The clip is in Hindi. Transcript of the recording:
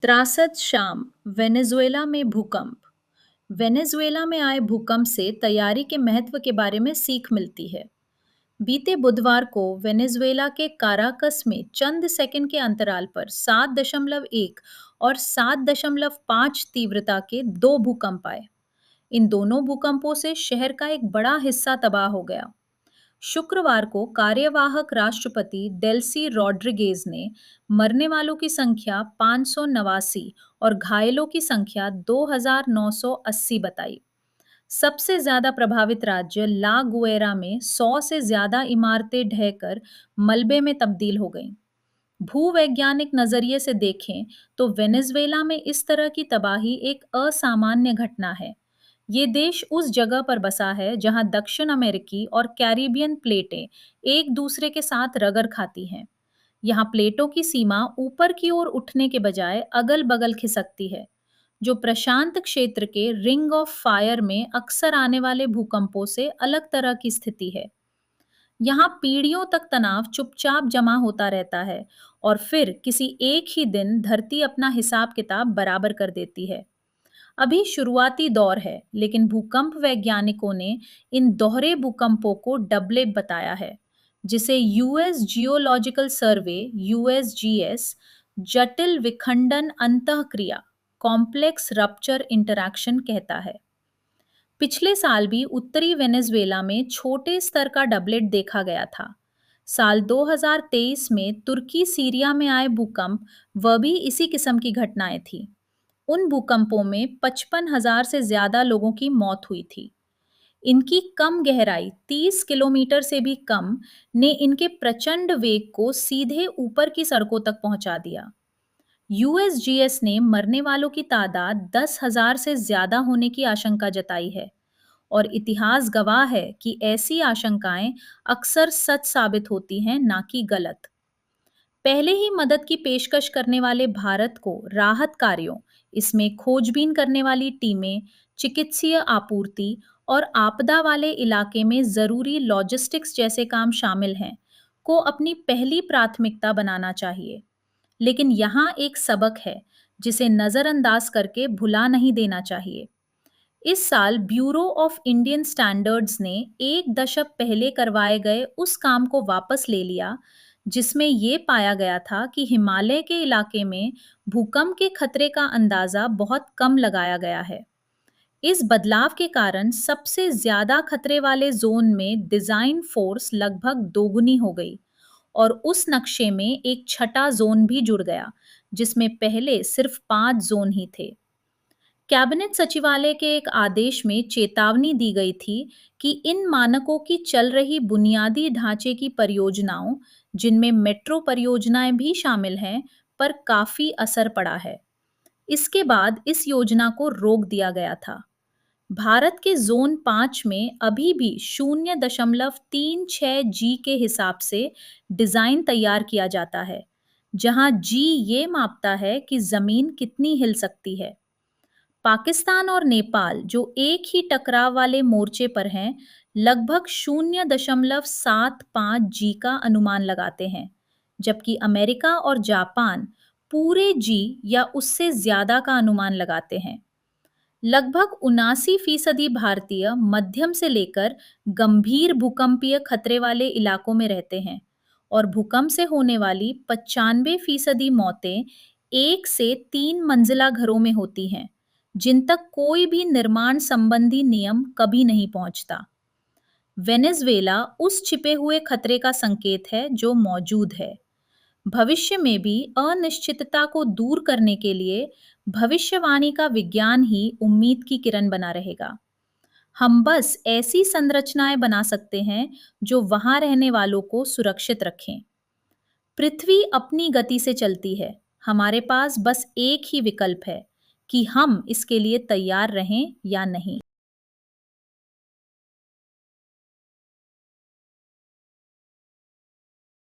त्रासद शाम, वेनेजुएला में भूकंप। वेनेजुएला में आए भूकंप से तैयारी के महत्व के बारे में सीख मिलती है। बीते बुधवार को वेनेजुएला के काराकस में चंद सेकंड के अंतराल पर 7.1 और 7.5 तीव्रता के दो भूकंप आए। इन दोनों भूकंपों से शहर का एक बड़ा हिस्सा तबाह हो गया। शुक्रवार को कार्यवाहक राष्ट्रपति डेल्सी रॉड्रिगेज ने मरने वालों की संख्या 589 और घायलों की संख्या 2,980 बताई। सबसे ज्यादा प्रभावित राज्य ला गुएरा में 100 से ज्यादा इमारतें ढहकर मलबे में तब्दील हो गईं। भूवैज्ञानिक नजरिए से देखें तो वेनेजुएला में इस तरह की तबाही एक असामान्य घटना है। ये देश उस जगह पर बसा है जहां दक्षिण अमेरिकी और कैरिबियन प्लेटें एक दूसरे के साथ रगड़ खाती हैं। यहाँ प्लेटों की सीमा ऊपर की ओर उठने के बजाय अगल-बगल खिसकती है, जो प्रशांत क्षेत्र के रिंग ऑफ फायर में अक्सर आने वाले भूकंपों से अलग तरह की स्थिति है। यहाँ पीढ़ियों तक तनाव चुपचाप जमा होता रहता है और फिर किसी एक ही दिन धरती अपना हिसाब किताब बराबर कर देती है। अभी शुरुआती दौर है, लेकिन भूकंप वैज्ञानिकों ने इन दोहरे भूकंपों को डबले बताया है, जिसे यूएस जियोलॉजिकल सर्वे यूएसजीएस जटिल विखंडन अंतःक्रिया कॉम्प्लेक्स रप्चर इंटरैक्शन कहता है। पिछले साल भी उत्तरी वेनेजुएला में छोटे स्तर का डबलेट देखा गया था। साल 2023 में तुर्की सीरिया में आए भूकंप वह भी इसी किस्म की घटनाएं थी। उन भूकंपों में 55,000 से ज्यादा लोगों की मौत हुई थी। इनकी कम गहराई 30 किलोमीटर से भी कम ने इनके प्रचंड वेग को सीधे ऊपर की सड़कों तक पहुंचा दिया। यूएसजीएस ने मरने वालों की तादाद 10,000 से ज्यादा होने की आशंका जताई है और इतिहास गवाह है कि ऐसी आशंकाएं अक्सर सच साबित होती हैं, ना कि गलत। पहले ही मदद की पेशकश करने वाले भारत को राहत कार्यों, इसमें खोजबीन करने वाली टीमें, चिकित्सीय आपूर्ति और आपदा वाले इलाके में जरूरी लॉजिस्टिक्स जैसे काम शामिल हैं, को अपनी पहली प्राथमिकता बनाना चाहिए। लेकिन यहाँ एक सबक है जिसे नजरअंदाज करके भुला नहीं देना चाहिए। इस साल ब्यूरो ऑफ इंडियन स्टैंडर्ड्स ने एक दशक पहले करवाए गए उस काम को वापस ले लिया, जिसमें ये पाया गया था कि हिमालय के इलाके में भूकंप के खतरे का अंदाजा बहुत कम लगाया गया है। इस बदलाव के कारण सबसे ज्यादा खतरे वाले जोन में डिजाइन फोर्स लगभग दोगुनी हो गई और उस नक्शे में एक छठा जोन भी जुड़ गया, जिसमें पहले सिर्फ 5 जोन ही थे। कैबिनेट सचिवालय के एक आदेश में चेतावनी दी गई थी कि इन मानकों की चल रही बुनियादी ढांचे की परियोजनाओं, जिनमें मेट्रो परियोजनाएं भी शामिल हैं, पर काफी असर पड़ा है। इसके बाद इस योजना को रोक दिया गया था। भारत के जोन 5 में अभी भी 0.36 जी के हिसाब से डिजाइन तैयार किया जाता है, जहां जी ये मापता है कि जमीन कितनी हिल सकती है। पाकिस्तान और नेपाल, जो एक ही टकराव वाले मोर्चे पर हैं, लगभग 0.75 जी का अनुमान लगाते हैं, जबकि अमेरिका और जापान पूरे जी या उससे ज्यादा का अनुमान लगाते हैं। लगभग 79% भारतीय मध्यम से लेकर गंभीर भूकंपीय खतरे वाले इलाकों में रहते हैं और भूकंप से होने वाली 95% मौतें 1 से 3 मंजिला घरों में होती हैं, जिन तक कोई भी निर्माण संबंधी नियम कभी नहीं पहुंचता। वेनेजुएला उस छिपे हुए खतरे का संकेत है जो मौजूद है। भविष्य में भी अनिश्चितता को दूर करने के लिए भविष्यवाणी का विज्ञान ही उम्मीद की किरण बना रहेगा। हम बस ऐसी संरचनाएं बना सकते हैं जो वहां रहने वालों को सुरक्षित रखें। पृथ्वी अपनी गति से चलती है। हमारे पास बस एक ही विकल्प है कि हम इसके लिए तैयार रहें या नहीं।